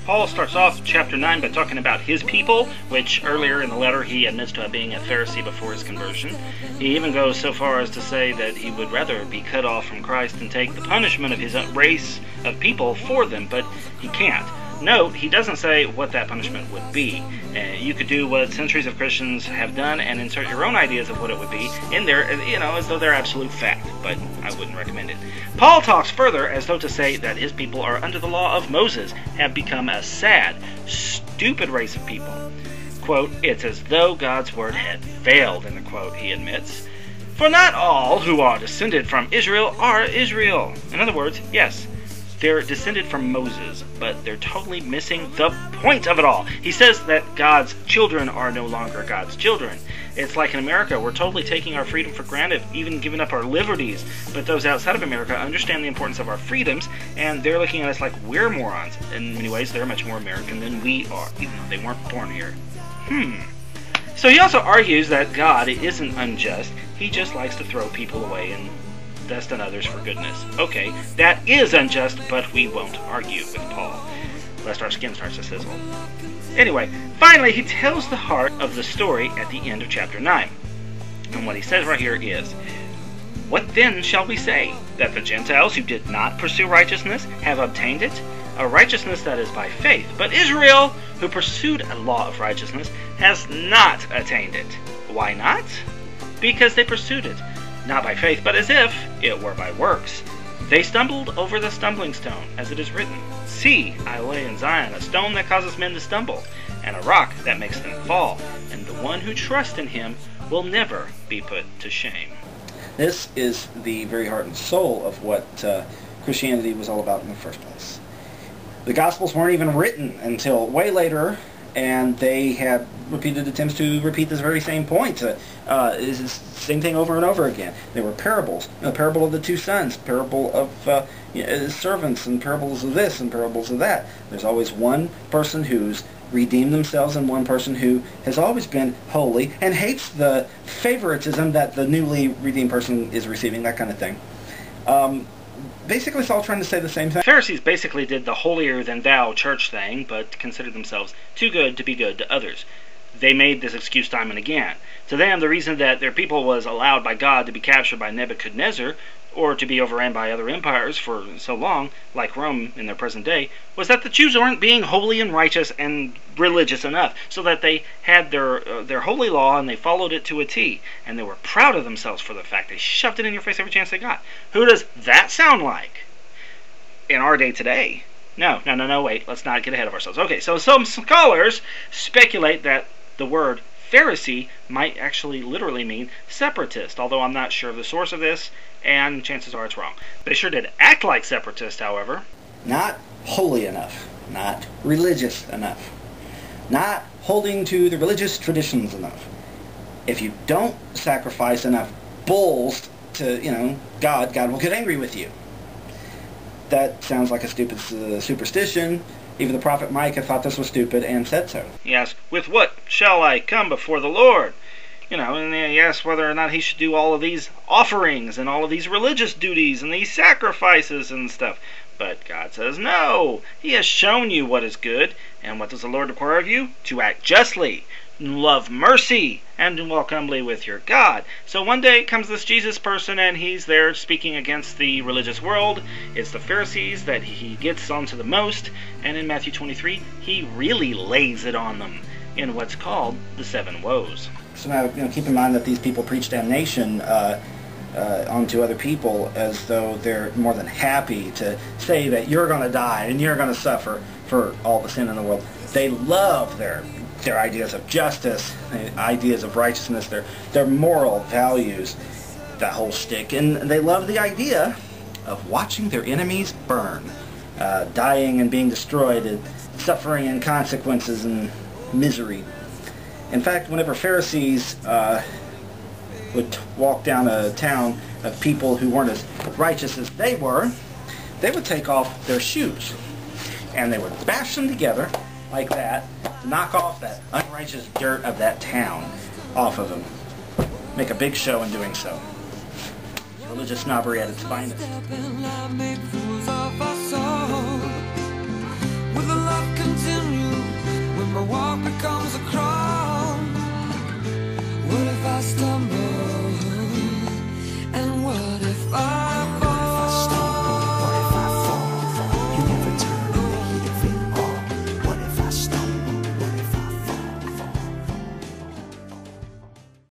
Paul starts off chapter 9 by talking about his people, which earlier in the letter he admits to being a Pharisee before his conversion. He even goes so far as to say that he would rather be cut off from Christ and take the punishment of his race of people for them, but he can't. Note, he doesn't say what that punishment would be. You could do what centuries of Christians have done and insert your own ideas of what it would be in there, as though they're absolute fact, but I wouldn't recommend it. Paul talks further as though to say that his people are under the law of Moses, have become a sad, stupid race of people. Quote, it's as though God's word had failed, in the quote, he admits. For not all who are descended from Israel are Israel. In other words, yes, they're descended from Moses, but they're totally missing the point of it all. He says that God's children are no longer God's children. It's like in America, we're totally taking our freedom for granted, even giving up our liberties. But those outside of America understand the importance of our freedoms, and they're looking at us like we're morons. In many ways, they're much more American than we are, even though they weren't born here. So he also argues that God isn't unjust. He just likes to throw people away and dust on others for goodness. Okay, that is unjust, but we won't argue with Paul, lest our skin starts to sizzle. Anyway, finally, he tells the heart of the story at the end of chapter 9. And what he says right here is, what then shall we say? That the Gentiles who did not pursue righteousness have obtained it? A righteousness that is by faith. But Israel, who pursued a law of righteousness, has not attained it. Why not? Because they pursued it not by faith, but as if it were by works. They stumbled over the stumbling stone, as it is written, see, I lay in Zion a stone that causes men to stumble, and a rock that makes them fall, and the one who trusts in him will never be put to shame. This is the very heart and soul of what Christianity was all about in the first place. The Gospels weren't even written until way later, and they had repeated attempts to repeat this very same point. It's the same thing over and over again. There were parables. The parable of the two sons, parable of servants, and parables of this and parables of that. There's always one person who's redeemed themselves and one person who has always been holy and hates the favoritism that the newly redeemed person is receiving, that kind of thing. Basically, it's all trying to say the same thing. The Pharisees basically did the holier-than-thou church thing, but considered themselves too good to be good to others. They made this excuse time and again. To them, the reason that their people was allowed by God to be captured by Nebuchadnezzar, or to be overran by other empires for so long, like Rome in their present day, was that the Jews weren't being holy and righteous and religious enough, so that they had their holy law and they followed it to a T, and they were proud of themselves for the fact. They shoved it in your face every chance they got. Who does that sound like in our day today? No, wait, let's not get ahead of ourselves. Okay, so some scholars speculate that the word Pharisee might actually literally mean separatist, although I'm not sure of the source of this, and chances are it's wrong. They sure did act like separatists, however. Not holy enough, not religious enough, not holding to the religious traditions enough. If you don't sacrifice enough bulls to, God will get angry with you. That sounds like a stupid superstition. Even the prophet Micah thought this was stupid and said so. He asked, with what shall I come before the Lord? And he asked whether or not he should do all of these offerings and all of these religious duties and these sacrifices and stuff. But God says, no, he has shown you what is good. And what does the Lord require of you? To act justly, love mercy, and to walk humbly with your God. So one day comes this Jesus person, and he's there speaking against the religious world. It's the Pharisees that he gets onto the most, and in Matthew 23, he really lays it on them in what's called the 7 woes. So now, keep in mind that these people preach damnation onto other people as though they're more than happy to say that you're going to die and you're going to suffer for all the sin in the world. They love their ideas of justice, ideas of righteousness, their moral values, that whole shtick. And they love the idea of watching their enemies burn, dying and being destroyed, and suffering and consequences and misery. In fact, whenever Pharisees would walk down a town of people who weren't as righteous as they would take off their shoes. And they would bash them together like that, to knock off that unrighteous dirt of that town off of them. Make a big show in doing so. Religious snobbery at its finest. With a love stumble